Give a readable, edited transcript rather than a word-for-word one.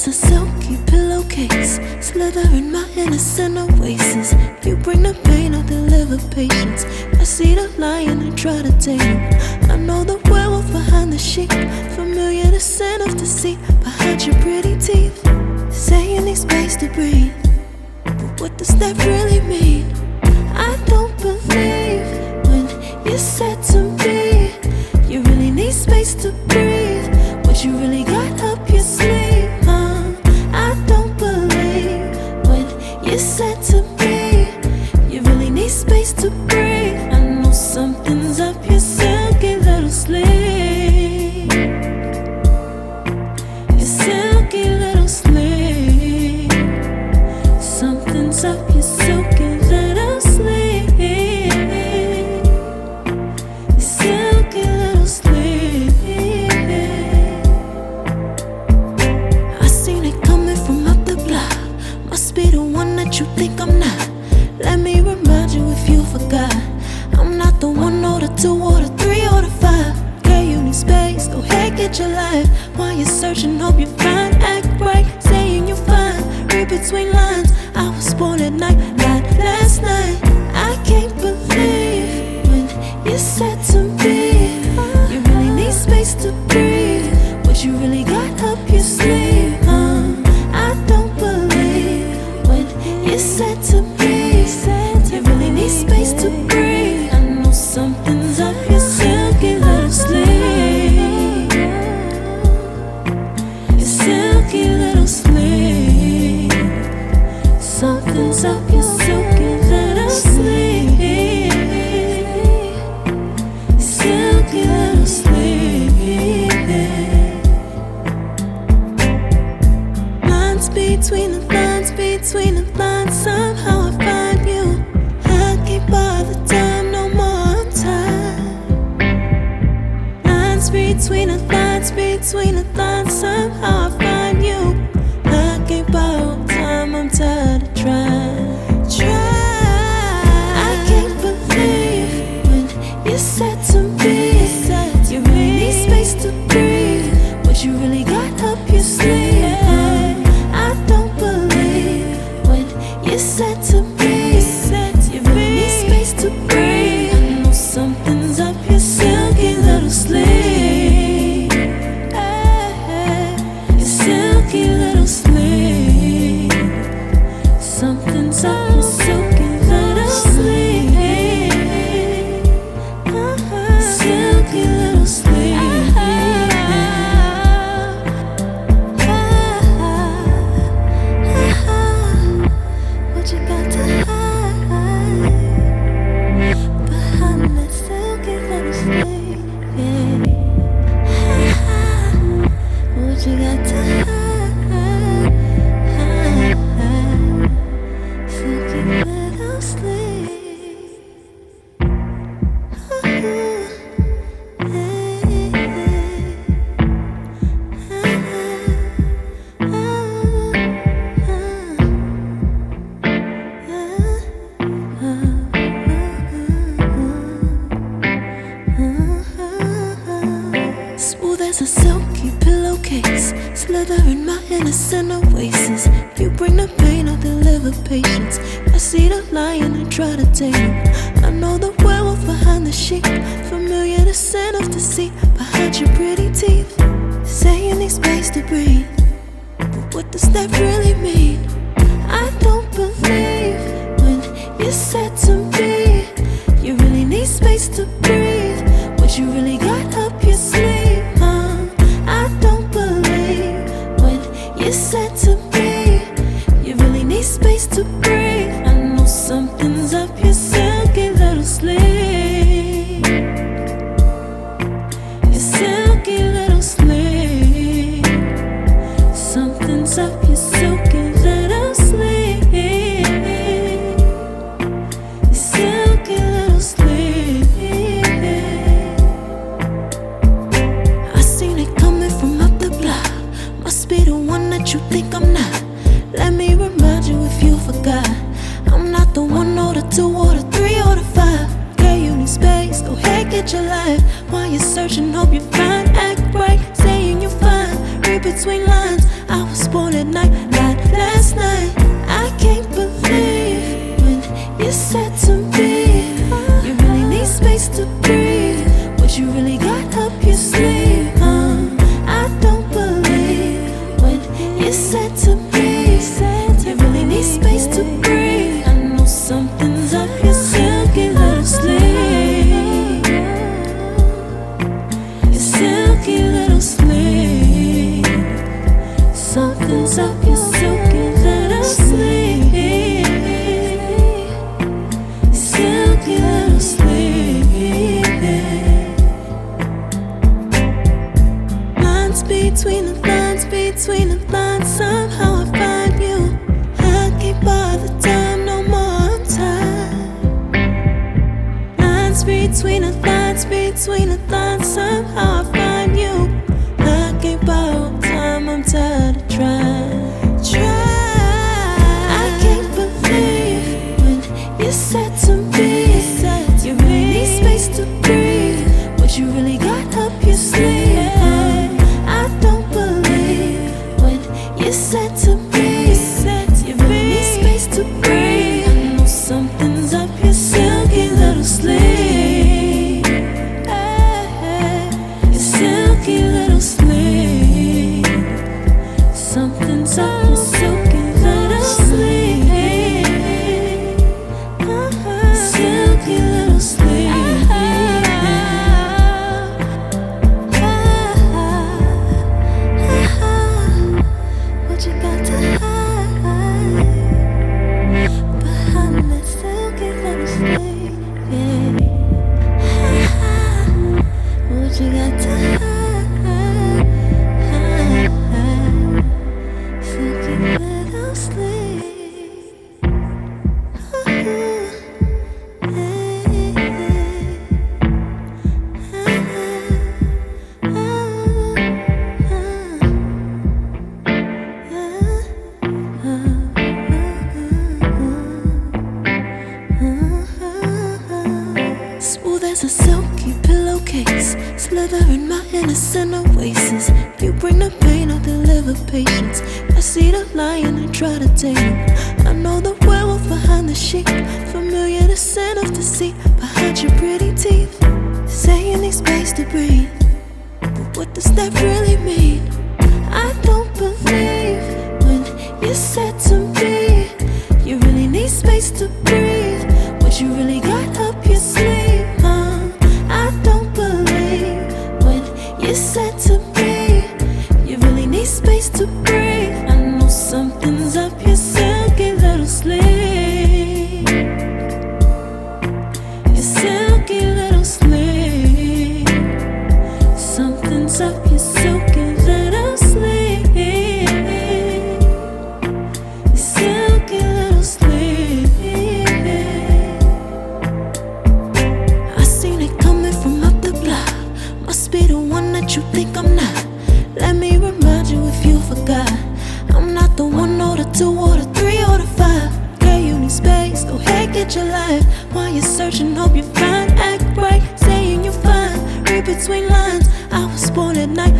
there's a silky pillowcase, slither in my innocent oasis. You bring the pain, I'll deliver patience. I see the lion and try to tame him. I know the werewolf behind the sheep, familiar the scent of deceit behind your pretty teeth. Say you need space to breathe, but what does that really mean? I don't believe when you said to me you really need space to breathe. What you really got up your sleeve, I don't believe when you said to me you really need space to breathe. I know something's up your silky little sleeve, your silky little sleeve. Something's up your silky little sleeve, your silky little sleeve. I seen it coming from up the block. Must be the one that you think I'm not. Let me remind you if you forgot, I'm not the 1 or the 2 or the 3 or the 5. Girl, you need space, go ahead, get your life. While you're searching, hope you find, act right, saying you're fine. Read between lines, I was born at night, not last night. I can't believe when you said to me you really need space to breathe. What you really got up your sleeve, I don't believe when you said to me you really need space to breathe. I know something's up your silky little sleeve, your silky little sleeve. Something's up your silky little sleeve, your silky little sleeve. Lines between the lines, between the lines, somehow I find you. I can't bother time no more, I'm tired. Lines between the lines, between the lines, somehow I find you. I can't borrow time, I'm tired of trying. I can't believe when you said to me you really need space to breathe. What you really got up your sleeve, I don't believe when you said to me you really need space to breathe. I know something's up your silky little sleeve, your silky little sleeve. Something's up your silky little sleeve, silky little sleeve. What you got to hide behind that silky little sleeve? What you got to hide, silky little sleeve. Smooth as a silky pillowcase, slither in my innocent oasis. You bring the pain, I'll deliver patience. I see the lion and try to tame him. I know the werewolf behind the sheep, familiar the scent of deceit behind your pretty teeth. Say you need space to breathe, but what does that really mean? I don't believe when you said to me you really need space to breathe. What you really got up your sleeve, I don't believe when you said to me you really need space to breathe. I know something's up your silky little sleeve, your silky little sleeve. Something's up your silky little sleeve, your silky little sleeve. I seen it coming from up the block. Must be the one that you think I'm not. Let me remind you if you forgot, I'm not the 1 or the 2 or the 3 or the 5. Girl, you need space, go ahead, get your life. While you're searching, hope you find, act right, saying you're fine. read between lines. I was born at night, not last night. I can't believe when you said to me, you really need space to breathe. What you really got up your sleeve? I don't believe when you said to me, you really need space to breathe. I know something's up your silky little sleeve. Your silky little sleeve. Something's up your silky little sleeve. Silky little sleeve. Lines between the lines, between the lines. Somehow I find you. I can't bother time no more. I'm tired. Lines between the lines, between the lines. Somehow I find you. I can't borrow time. I'm tired of trying. I can't believe when you said to me, you really need space to breathe. What you really got up your sleeve? I don't believe when you said to me, you really need space to breathe. I know something's up your silky little sleeve. Your silky little sleeve. Something's up your silky little sleeve. Silky little sleeve. What you got to hide behind that silky little sleeve? What you got to hide? Silky little sleeve. Smooth as a silky pillowcase, slither in my innocent oasis. You bring the pain, I'll deliver patience. I see the lion and try to tame him. I know the werewolf behind the sheep, familiar the scent of deceit behind your pretty teeth. Say you need space to breathe, but what does that really mean? I don't believe when you said to me, you really need space to breathe. What you really got up your sleeve? I don't believe when you said to me, you really need space to breathe. I know something's up your silky little sleeve. Your silky little sleeve. Something's up your silky little sleeve. Your silky little sleeve. I seen it coming from up the block. Must be the one that you think I'm not. Let me remind you if you forgot. I'm not the 1 or the 2 or the 3 or the 5. Okay, you need space, go ahead, get your life. While you're searching, hope you find. Act right, saying you're fine. Read between lines, I was born at night,